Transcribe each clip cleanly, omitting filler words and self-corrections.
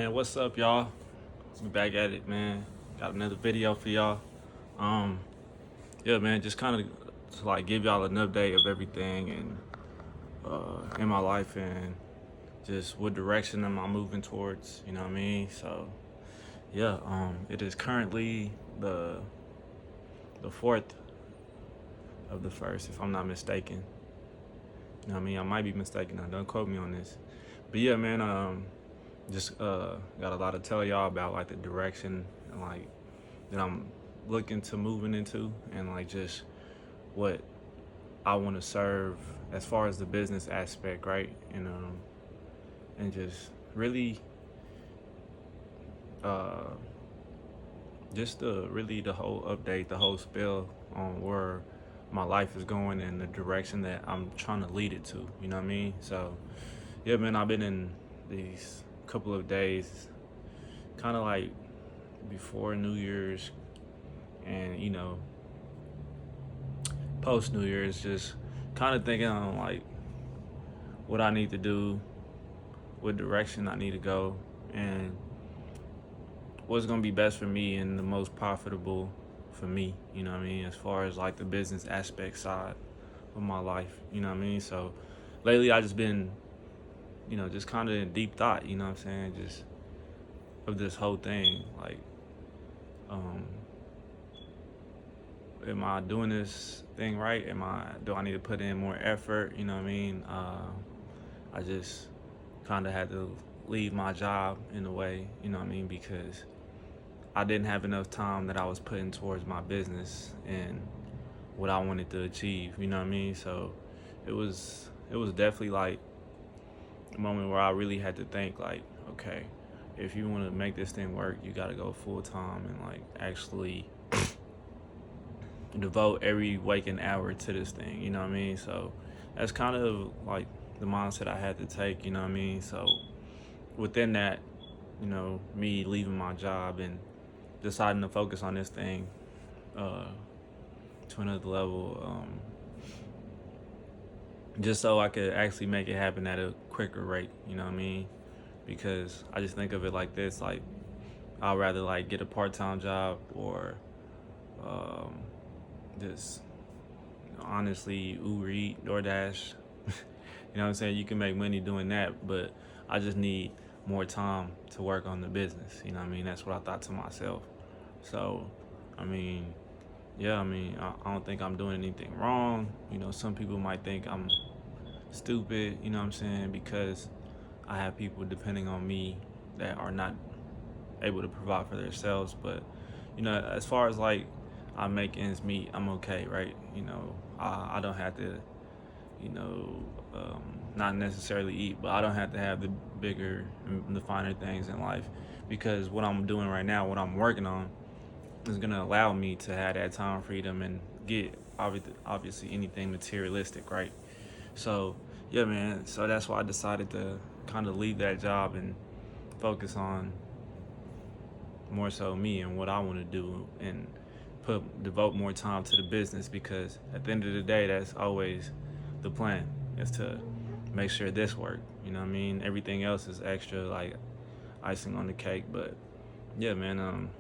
Man, what's up, y'all? We back at it, man. Got another video for y'all. Um, yeah, man, just kind of to like give y'all an update of everything and in my life and just what direction am I moving towards. You know what I mean? So yeah, it is currently the fourth of the first, if I'm not mistaken. You know what I mean? I might be mistaken. Now, don't quote me on this. But yeah, man, just got a lot to tell y'all about like the direction and like that I'm looking to moving into and like just what I want to serve as far as the business aspect, right? And just really uh just the whole update, the whole spill on where my life is going and the direction that I'm trying to lead it to. You know what I mean? So yeah, man, I've been in these couple of days kind of like before New Year's and post New Year's, just kind of thinking on like what I need to do, what direction I need to go, and what's gonna be best for me and the most profitable for me. You know what I mean? As far as like the business aspect side of my life. You know what I mean? So lately I just been, just kind of in deep thought. You know what I'm saying? Just of this whole thing, like, um, am I doing this thing right? Do I need to put in more effort? You know what I mean? I just kind of had to leave my job in a way, you know what I mean? Because I didn't have enough time that I was putting towards my business and what I wanted to achieve, you know what I mean? So it was definitely like a moment where I really had to think like, okay, if you want to make this thing work, you got to go full time and like actually devote every waking hour to this thing, you know what I mean? So that's kind of like the mindset I had to take, you know what I mean? So within that, me leaving my job and deciding to focus on this thing uh, to another level, just so I could actually make it happen at a quicker rate, you know what I mean? Because I just think of it like this, like I'd rather like get a part-time job or um, just honestly Uber Eat, DoorDash. You know what I'm saying? You can make money doing that, but I just need more time to work on the business. You know what I mean? That's what I thought to myself. So, I mean, yeah, I don't think I'm doing anything wrong. Some people might think I'm stupid, you know what I'm saying? Because I have people depending on me that are not able to provide for themselves. But, as far as like I make ends meet, I'm okay, right? I don't have to, you know, not necessarily eat, but I don't have to have the bigger and the finer things in life because what I'm doing right now, what I'm working on, is gonna allow me to have that time freedom and get obviously anything materialistic, right? So yeah, man. So that's why I decided to kind of leave that job and focus on more so me and what I want to do and devote more time to the business because at the end of the day, that's always the plan is to make sure this work. You know what I mean? Everything else is extra, like icing on the cake. But yeah, man.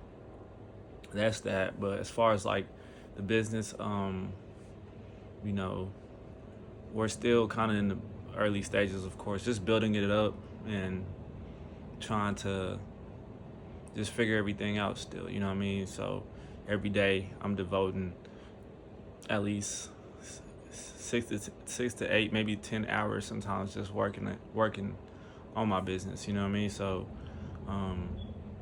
That's that. But as far as like the business, you know, we're still kind of in the early stages, of course, just building it up and trying to just figure everything out still. You know what I mean? So every day I'm devoting at least 6 to 8, maybe 10 hours sometimes just working on my business. You know what I mean? So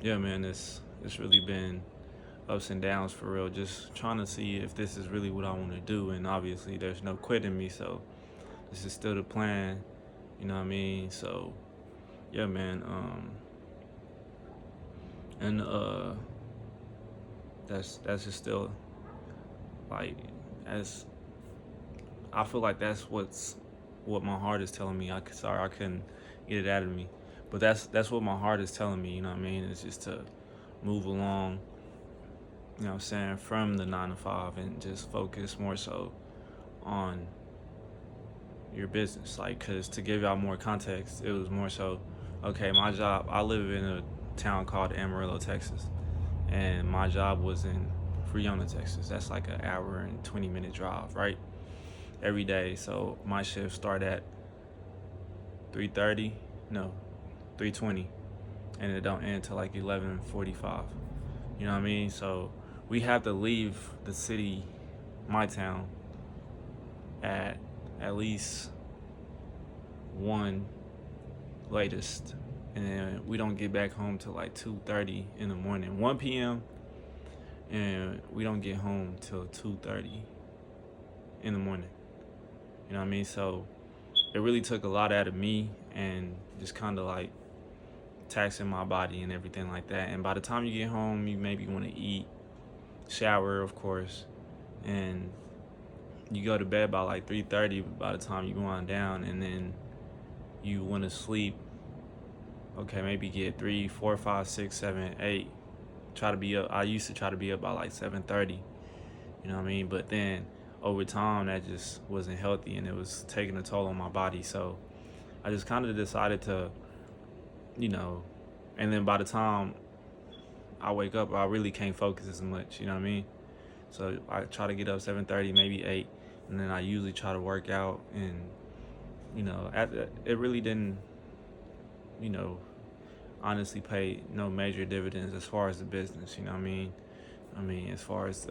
yeah, man, it's really been ups and downs for real. Just trying to see if this is really what I want to do, and obviously there's no quitting me. So this is still the plan. You know what I mean? So yeah, man. And that's just still like as I feel like that's what my heart is telling me. Sorry I couldn't get it out of me, but that's what my heart is telling me. You know what I mean? It's just to move along. You know what I'm saying, from the 9 to 5 and just focus more so on your business. Like, cause to give y'all more context, it was more so Okay, my job, I live in a town called Amarillo, Texas, and my job was in Freona, Texas. That's like an hour and 20-minute drive, right? Every day. So my shift start at 3:30, no, 3:20, and it don't end till like 11:45. You know what I mean? So we have to leave the city, my town, at least one latest, and then we don't get back home till like 2:30 in the morning, 1 p.m., and we don't get home till 2:30 in the morning. You know what I mean? So it really took a lot out of me and just kind of like taxing my body and everything like that. And by the time you get home, you maybe want to eat, shower, of course, and you go to bed by like 3:30 by the time you go on down, and then you want to sleep. Okay, maybe get 3, 4, 5, 6, 7, 8. Try to be up. I used to try to be up by like 7:30. You know what I mean? But then over time, that just wasn't healthy, and it was taking a toll on my body. So I just kind of decided to, you know, and then by the time I wake up, I really can't focus as much. You know what I mean? So I try to get up 7:30, maybe 8, and then I usually try to work out. And it really didn't, you know, honestly pay no major dividends as far as the business. You know what I mean? As far as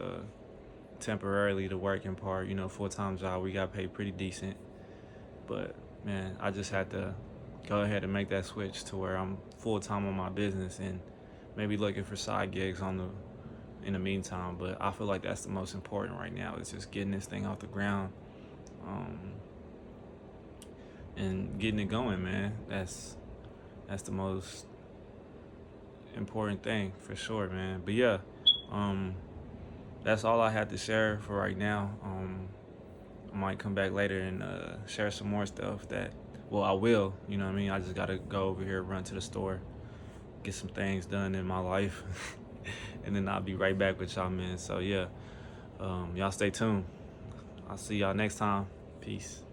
temporarily the working part, full-time job, we got paid pretty decent. But man, I just had to go ahead and make that switch to where I'm full-time on my business and maybe looking for side gigs in the meantime. But I feel like that's the most important right now, is just getting this thing off the ground, and getting it going, man. That's the most important thing for sure, man. But yeah, that's all I had to share for right now. I might come back later and share some more stuff I will, you know what I mean? I just gotta go over here, run to the store, get some things done in my life, and then I'll be right back with y'all, man. So yeah, y'all stay tuned. I'll see y'all next time. Peace.